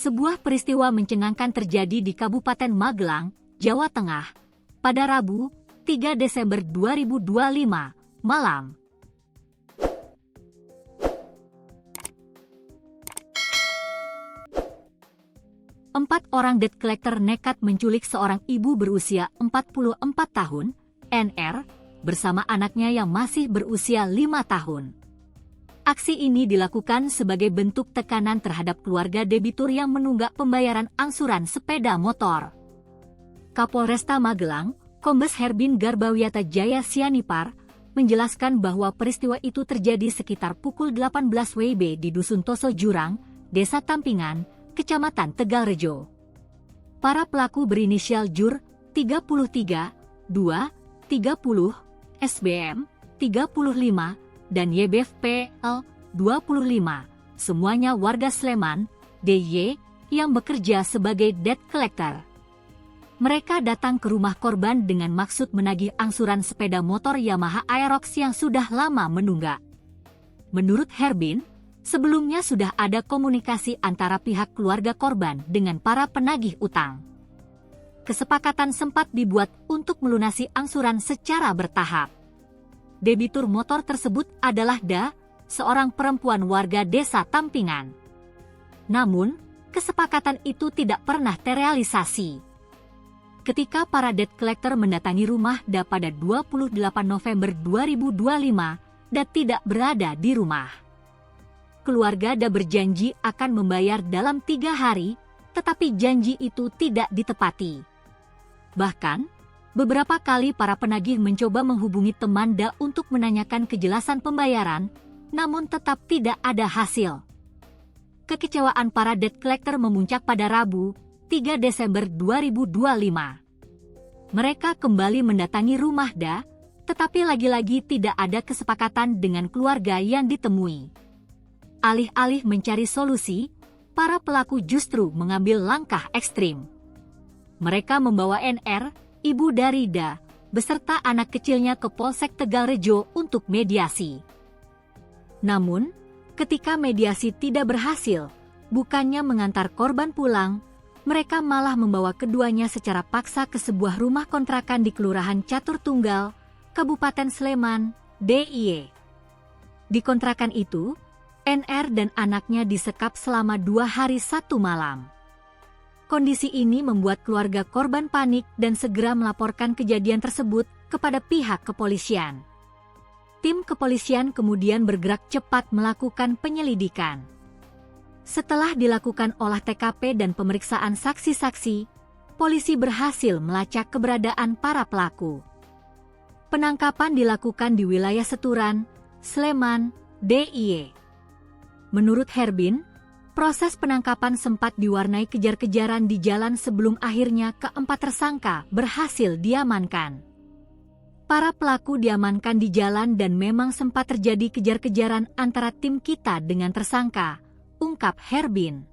Sebuah peristiwa mencengangkan terjadi di Kabupaten Magelang, Jawa Tengah, pada Rabu, 3 Desember 2025, malam. Empat orang debt collector nekat menculik seorang ibu berusia 44 tahun, NR, bersama anaknya yang masih berusia 5 tahun. Aksi ini dilakukan sebagai bentuk tekanan terhadap keluarga debitur yang menunggak pembayaran angsuran sepeda motor. Kapolresta Magelang, Kombes Herbin Garbawiyata Jaya Sianipar, menjelaskan bahwa peristiwa itu terjadi sekitar pukul 18 WIB di Dusun Toso Jurang, Desa Tampingan, Kecamatan Tegalrejo. Para pelaku berinisial JUR 33, 2, 30, SBM 35, dan YBFPL 25, semuanya warga Sleman, DY, yang bekerja sebagai debt collector. Mereka datang ke rumah korban dengan maksud menagih angsuran sepeda motor Yamaha Aerox yang sudah lama menunggak. Menurut Herbin, sebelumnya sudah ada komunikasi antara pihak keluarga korban dengan para penagih utang. Kesepakatan sempat dibuat untuk melunasi angsuran secara bertahap. Debitur motor tersebut adalah Da, seorang perempuan warga desa Tampingan. Namun, kesepakatan itu tidak pernah terrealisasi. Ketika para debt collector mendatangi rumah Da pada 28 November 2025, Da tidak berada di rumah. Keluarga Da berjanji akan membayar dalam 3 hari, tetapi janji itu tidak ditepati. Bahkan, beberapa kali para penagih mencoba menghubungi teman Da untuk menanyakan kejelasan pembayaran, namun tetap tidak ada hasil. Kekecewaan para debt collector memuncak pada Rabu, 3 Desember 2025. Mereka kembali mendatangi rumah Da, tetapi lagi-lagi tidak ada kesepakatan dengan keluarga yang ditemui. Alih-alih mencari solusi, para pelaku justru mengambil langkah ekstrim. Mereka membawa NR, ibu dari Da, beserta anak kecilnya ke Polsek Tegalrejo untuk mediasi. Namun, ketika mediasi tidak berhasil, bukannya mengantar korban pulang, mereka malah membawa keduanya secara paksa ke sebuah rumah kontrakan di Kelurahan Catur Tunggal, Kabupaten Sleman, DIY. Di kontrakan itu, NR dan anaknya disekap selama 2 hari 1 malam. Kondisi ini membuat keluarga korban panik dan segera melaporkan kejadian tersebut kepada pihak kepolisian. Tim kepolisian kemudian bergerak cepat melakukan penyelidikan. Setelah dilakukan olah TKP dan pemeriksaan saksi-saksi, polisi berhasil melacak keberadaan para pelaku. Penangkapan dilakukan di wilayah Seturan, Sleman, DIY. Menurut Herbin, proses penangkapan sempat diwarnai kejar-kejaran di jalan sebelum akhirnya keempat tersangka berhasil diamankan. Para pelaku diamankan di jalan dan memang sempat terjadi kejar-kejaran antara tim kita dengan tersangka, ungkap Herbin.